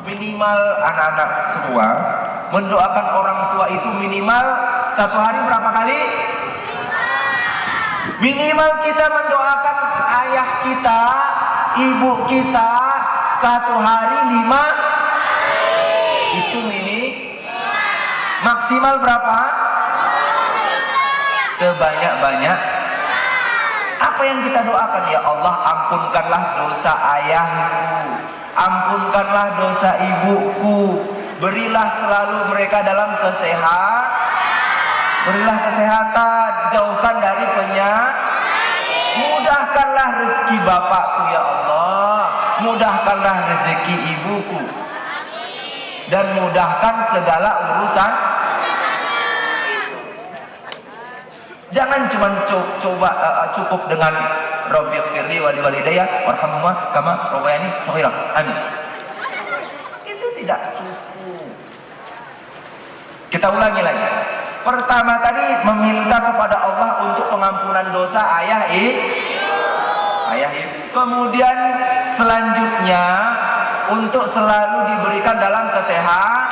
minimal anak-anak semua mendoakan orang tua itu minimal satu hari berapa kali? Minimal kita mendoakan ayah kita, ibu kita satu hari 5 itu maksimal berapa? Sebanyak-banyak. Apa yang kita doakan? Ya Allah, ampunkanlah dosa ayahku, ampunkanlah dosa ibuku, berilah selalu mereka dalam berilah kesehatan, jauhkan dari penyakit, mudahkanlah rezeki bapakku ya Allah, mudahkanlah rezeki ibuku, dan mudahkan segala urusan. Jangan cuma cukup dengan Rabbighfirli wa liwalidayya warhamhuma kama rabbayani shaghira. Amin. Itu tidak cukup. Kita ulangi lagi. Pertama tadi meminta kepada Allah untuk pengampunan dosa ayah ibu. Kemudian selanjutnya untuk selalu diberikan dalam kesehatan,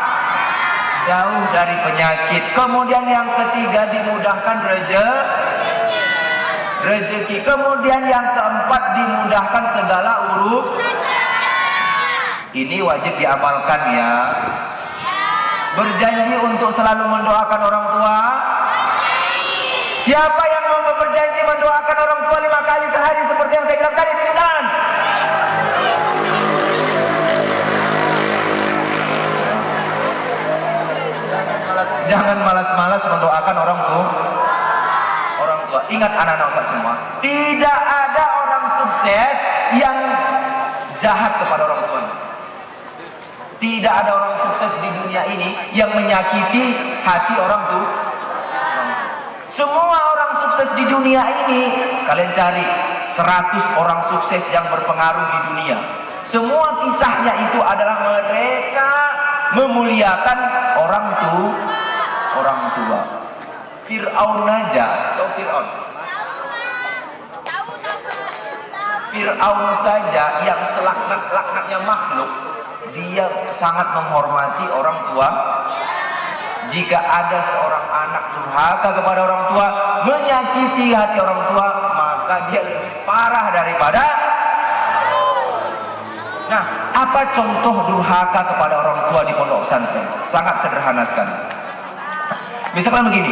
jauh dari penyakit. Kemudian yang ketiga dimudahkan rezeki. Kemudian yang keempat dimudahkan segala urusan. Ini wajib diamalkan ya. Berjanji untuk selalu mendoakan orang tua. Siapa yang mau berjanji mendoakan orang tua 5 kali sehari seperti yang saya bilang tadi, tunjuk tangan. Jangan malas-malas mendoakan orang tua. Ingat anak-anak Ustaz semua, tidak ada orang sukses yang jahat kepada orang tua. Tidak ada orang sukses di dunia ini yang menyakiti hati orang tua. Semua orang sukses di dunia ini, kalian cari 100 orang sukses yang berpengaruh di dunia. Semua kisahnya itu adalah mereka memuliakan orang tua. Fir'aun aja, tahu Fir'aun? Fir'aun saja yang selaknat-laknatnya makhluk, dia sangat menghormati orang tua. Jika ada seorang anak durhaka kepada orang tua, menyakiti hati orang tua, maka dia lebih parah daripada. Nah, apa contoh durhaka kepada orang tua di pondok pesantren? Sangat sederhana sekali. Misalkan begini,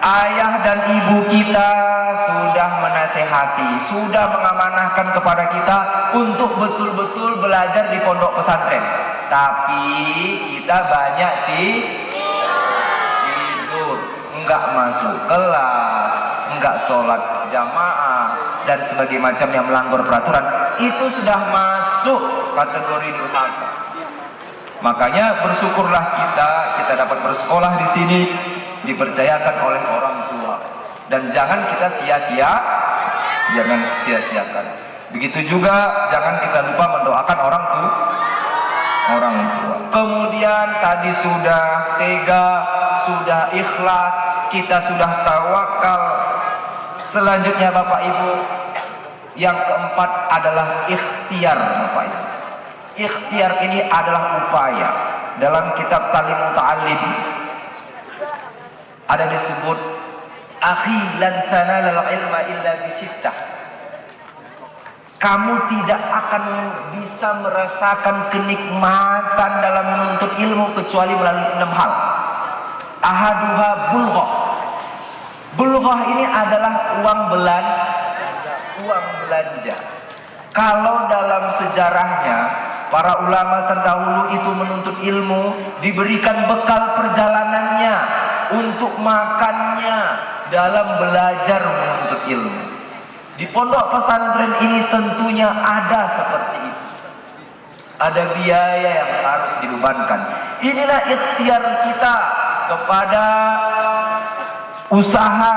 ayah dan ibu kita sudah menasehati, sudah mengamanahkan kepada kita untuk betul-betul belajar di pondok pesantren. Tapi kita banyak tidur, enggak masuk kelas, enggak sholat jamaah, dan sebagainya macam yang melanggar peraturan. Itu sudah masuk kategori durhaka. Makanya bersyukurlah kita dapat bersekolah di sini, dipercayakan oleh orang tua, dan jangan kita jangan sia-siakan. Begitu juga jangan kita lupa mendoakan orang tua. Kemudian tadi sudah tega, sudah ikhlas, kita sudah tawakal. Selanjutnya Bapak Ibu, yang keempat adalah ikhtiar Bapak Ibu. Ikhtiar ini adalah upaya. Dalam kitab Talim Muta'allim ada disebut, akhi lan tanalal ilma illa bisittah. Kamu tidak akan bisa merasakan kenikmatan dalam menuntut ilmu kecuali melalui 6 hal. Ahaduha bulghah. Bulghah ini adalah uang belanja. Kalau dalam sejarahnya para ulama terdahulu itu menuntut ilmu, diberikan bekal perjalanannya untuk makannya dalam belajar menuntut ilmu. Di pondok pesantren ini tentunya ada seperti itu. Ada biaya yang harus dibebankan. Inilah ikhtiar kita kepada usaha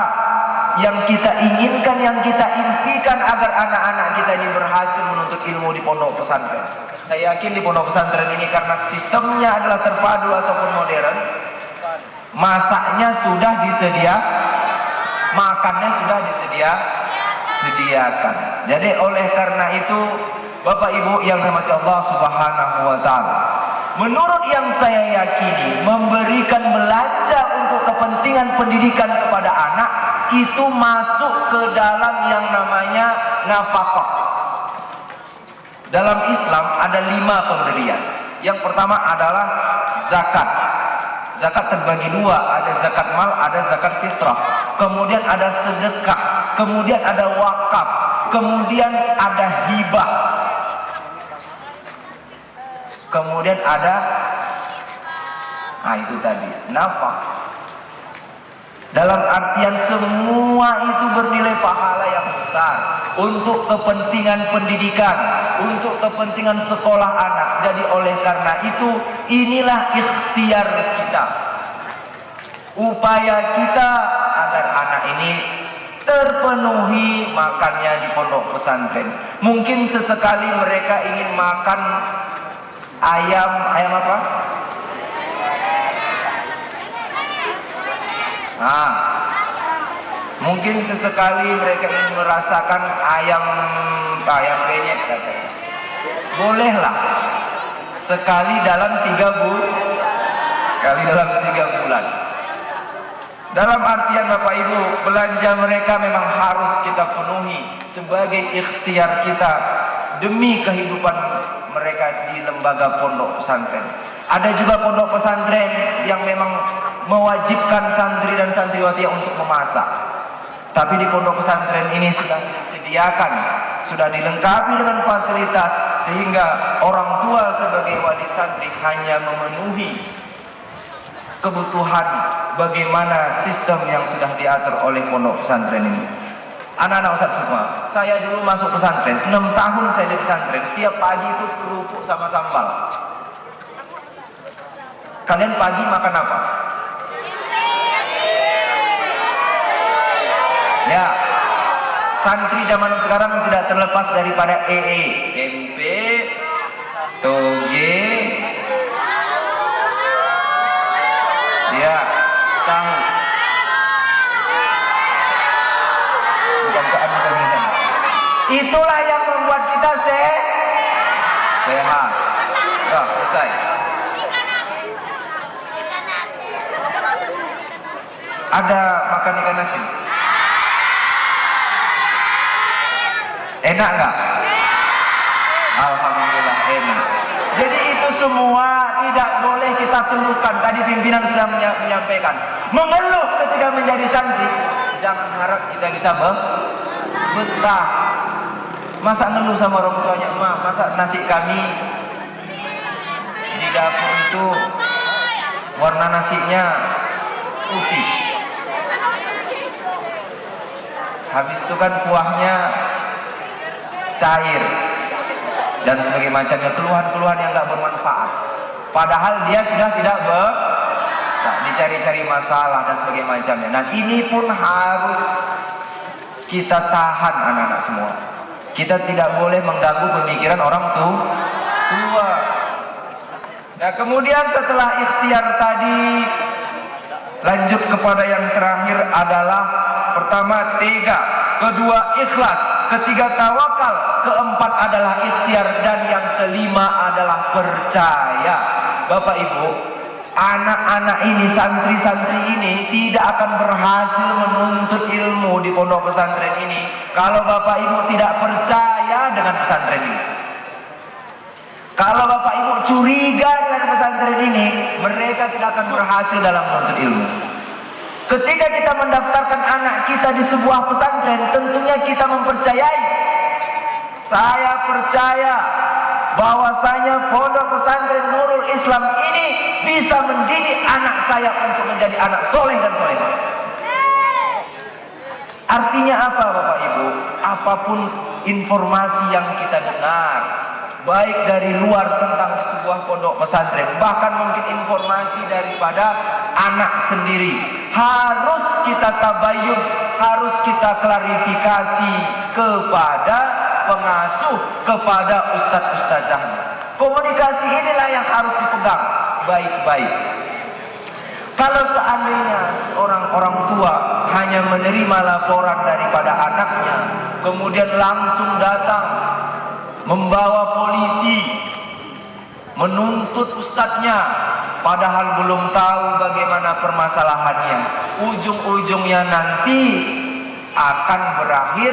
yang kita inginkan, yang kita impikan agar anak-anak kita ini berhasil menuntut ilmu di pondok pesantren. Saya yakin di pondok pesantren ini karena sistemnya adalah terpadu ataupun modern, masaknya sudah makannya sudah disediakan. Jadi oleh karena itu Bapak Ibu yang dirahmati Allah Subhanahu wa taala, menurut yang saya yakini, memberikan belanja untuk kepentingan pendidikan kepada anak itu masuk ke dalam yang namanya nafkah. Dalam Islam ada 5 pemberian. Yang pertama adalah zakat. Zakat terbagi 2, ada zakat mal, ada zakat fitrah. Kemudian ada sedekah, kemudian ada wakaf, kemudian ada hibah, kemudian ada itu tadi nafkah. Dalam artian semua itu bernilai pahala yang besar untuk kepentingan pendidikan, untuk kepentingan sekolah anak. Jadi oleh karena itu inilah ikhtiar kita, upaya kita agar anak ini terpenuhi makannya di pondok pesantren. Mungkin sesekali mereka ingin makan ayam apa? Mungkin sesekali mereka ingin merasakan ayam penyet katanya. Bolehlah sekali dalam 3 bulan. Dalam artian Bapak Ibu, belanja mereka memang harus kita penuhi sebagai ikhtiar kita demi kehidupan mereka di lembaga pondok pesantren. Ada juga pondok pesantren yang memang mewajibkan santri dan santriwati untuk memasak. Tapi di pondok pesantren ini sudah disediakan, sudah dilengkapi dengan fasilitas sehingga orang tua sebagai wali santri hanya memenuhi kebutuhan bagaimana sistem yang sudah diatur oleh pondok pesantren ini. Anak-anak Ustaz semua, saya dulu masuk pesantren, 6 tahun saya di pesantren, tiap pagi itu kerupuk sama sambal. Kalian pagi makan apa? Ya, santri zaman sekarang tidak terlepas daripada tempe, toge, ya, tahu. Bukan misalnya. Itulah yang membuat kita sehat. Nah, selesai. Ada makan ikan asin? Enak nggak? Alhamdulillah enak. Jadi itu semua tidak boleh kita keluhkan. Tadi pimpinan sudah menyampaikan. mengeluh ketika menjadi santri, jangan harap kita bisa betah. Masa ngeluh sama orang tuanya, "Ma, masa nasi kami di dapur itu warna nasinya putih, habis itu kan kuahnya cair," dan sebagainya macamnya, keluhan-keluhan yang nggak bermanfaat. Padahal dia sudah tidak dicari-cari masalah dan sebagainya macamnya. Dan ini pun harus kita tahan anak-anak semua. Kita tidak boleh mengganggu pemikiran orang tua. Nah, kemudian setelah ikhtiar tadi, lanjut kepada yang terakhir adalah pertama tega, kedua ikhlas, ketiga tawakal, keempat adalah ikhtiar, dan yang kelima adalah percaya. Bapak Ibu, anak-anak ini, santri-santri ini tidak akan berhasil menuntut ilmu di pondok pesantren ini kalau Bapak Ibu tidak percaya dengan pesantren ini. Kalau Bapak Ibu curiga dengan pesantren ini, mereka tidak akan berhasil dalam menuntut ilmu. Ketika kita mendaftarkan anak kita di sebuah pesantren, tentunya kita mempercayai. Saya percaya bahwasanya pondok pesantren Nurul Islam ini bisa mendidik anak saya untuk menjadi anak soleh dan solehah. Artinya apa Bapak Ibu? Apapun informasi yang kita dengar, baik dari luar tentang sebuah pondok pesantren, bahkan mungkin informasi daripada anak sendiri, harus kita tabayun, harus kita klarifikasi kepada pengasuh, kepada ustadz-ustazahnya. Komunikasi inilah yang harus dipegang baik-baik. Kalau seandainya seorang orang tua hanya menerima laporan daripada anaknya, kemudian langsung datang membawa polisi menuntut ustadznya, padahal belum tahu bagaimana permasalahannya, ujung-ujungnya nanti akan berakhir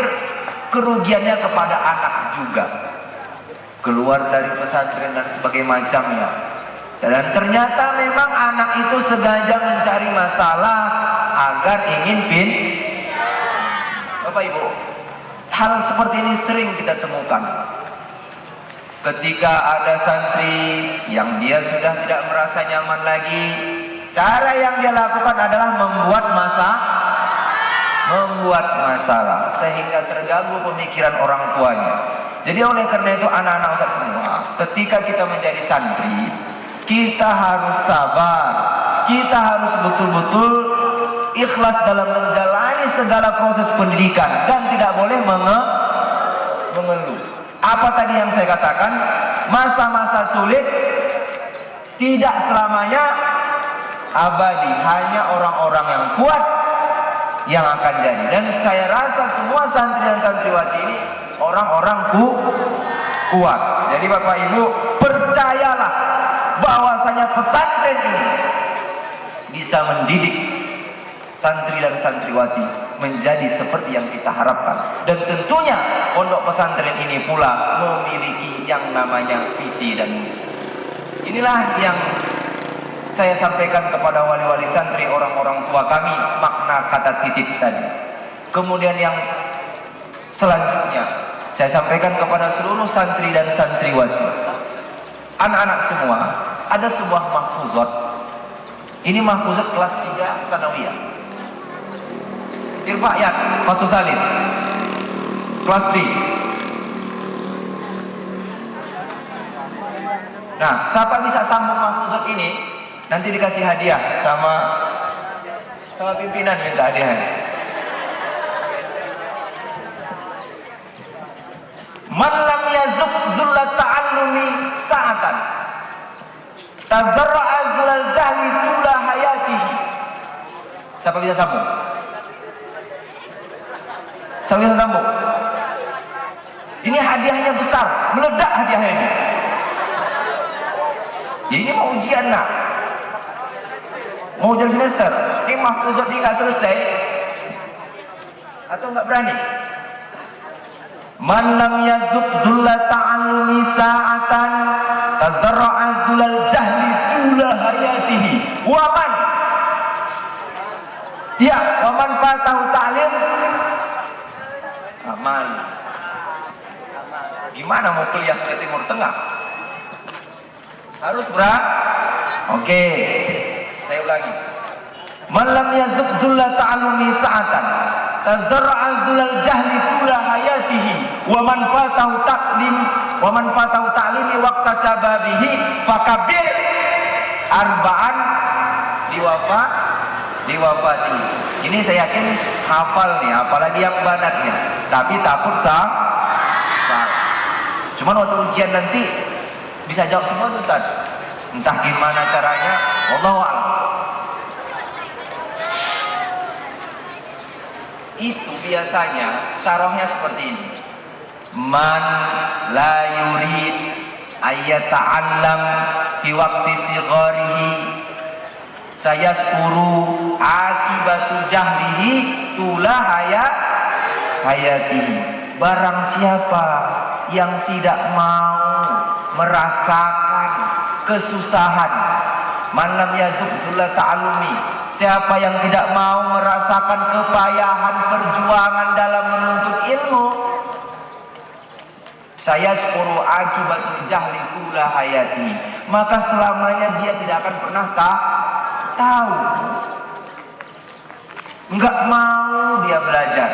kerugiannya kepada anak juga, keluar dari pesantren dan sebagainya macamnya. Dan ternyata memang anak itu sengaja mencari masalah agar ingin Bapak Ibu, hal seperti ini sering kita temukan. Ketika ada santri yang dia sudah tidak merasa nyaman lagi, cara yang dia lakukan adalah membuat masalah sehingga terganggu pemikiran orang tuanya. Jadi oleh karena itu anak-anak Ustaz semua, ketika kita menjadi santri, kita harus sabar, kita harus betul-betul ikhlas dalam menjalani segala proses pendidikan dan tidak boleh mengeluh. Apa tadi yang saya katakan? Masa-masa sulit tidak selamanya abadi, hanya orang-orang yang kuat yang akan jadi. Dan saya rasa semua santri dan santriwati ini orang-orang kuat. Jadi Bapak Ibu, percayalah bahwasanya pesantren ini bisa mendidik santri dan santriwati menjadi seperti yang kita harapkan. Dan tentunya pondok pesantren ini pula memiliki yang namanya visi dan misi. Inilah yang saya sampaikan kepada wali-wali santri, orang-orang tua kami, makna kata titip tadi. Kemudian yang selanjutnya saya sampaikan kepada seluruh santri dan santriwati, anak-anak semua, ada sebuah mahfuzat. Ini mahfuzat kelas 3 sanawiyah. Irfa'yat Fasusalis kelas 3. Nah, siapa bisa sambung mahfuzat ini, nanti dikasih hadiah sama pimpinan, minta hadiah. Man lam yazuk zullat ta'allumi sa'atan tazarra'a zulal jahli tula hayatihi. Siapa bisa sambung? Siapa bisa sambung? Ini hadiahnya besar, meledak hadiahnya ini. Ya, ini mau ujian nak, mau ujian semester. Ini mahfuzat ini nggak selesai atau nggak berani? Man lam yazuk dhulla ta'allumi sa'atan tazarra'a dhulal jahli tula hayatihi wa man Ya, wa man fatahu ta'lim aman. Gimana mau kuliah ke Timur Tengah? Harus Oke. Saya ulangi. Man lam yazuk dzulla ta'allumi sa'atan tazarra'a dzulal jahli tula hayatihi wa man fatahu ta'limi waqta syababihi fakabir arba'an liwafati. Ini saya yakin hafal nih, apalagi yang banatnya. Tapi takut salah. Cuman waktu ujian nanti bisa jawab semua tuh Ustaz. Entah gimana caranya, wallahu a'lam. Itu biasanya syarahnya seperti ini. Man la yurid ayyata'allam fi waqti sigharihi sayaskuru akibatu jahlihi tula hayatihi. Barang siapa yang tidak mau merasakan kesusahan, man lam yazuk dzulla ta'allumi, siapa yang tidak mau merasakan kepayahan perjuangan dalam menuntut ilmu, saya sepuru akibat jahli tula hayati, maka selamanya dia tidak akan pernah tahu. Enggak mau dia belajar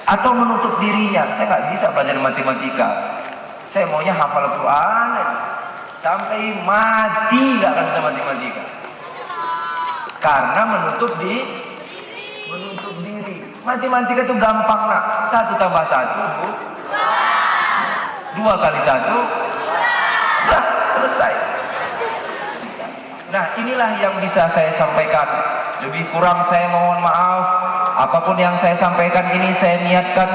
atau menutup dirinya, saya nggak bisa belajar matematika, saya maunya hafal Quran sampai mati, nggak akan bisa matematika. Karena menutup diri. Matematika itu gampang nak. 1 tambah 1 2 kali 1 udah selesai. Nah, inilah yang bisa saya sampaikan. Lebih kurang saya mohon maaf. Apapun yang saya sampaikan ini saya niatkan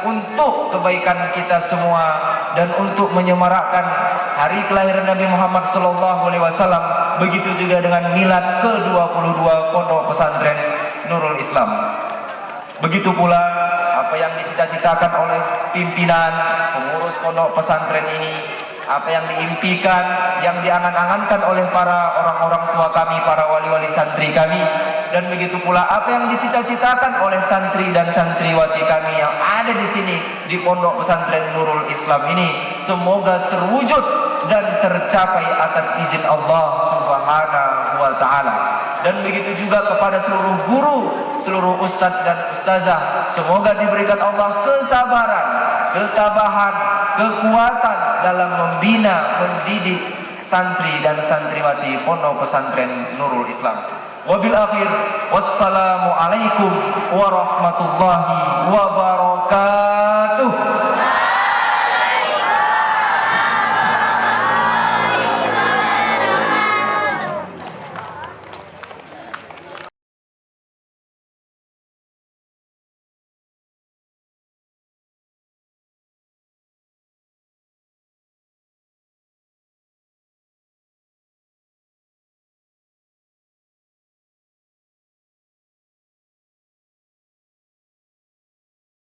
untuk kebaikan kita semua dan untuk menyemarakkan hari kelahiran Nabi Muhammad SAW. Begitu juga dengan milad ke-22 Pondok Pesantren Nurul Islam. Begitu pula apa yang dicita-citakan oleh pimpinan pengurus pondok pesantren ini, apa yang diimpikan, yang diangan-angankan oleh para orang-orang tua kami, para wali-wali santri kami, dan begitu pula apa yang dicita-citakan oleh santri dan santriwati kami yang ada di sini di pondok pesantren Nurul Islam ini, semoga terwujud dan tercapai atas izin Allah Subhanahu wa taala. Dan begitu juga kepada seluruh guru, seluruh ustadz dan ustazah, semoga diberikan Allah kesabaran, ketabahan, kekuatan dalam membina, mendidik santri dan santriwati pondok pesantren Nurul Islam. Wabil akhir, wassalamu alaikum warahmatullahi wabarakatuh.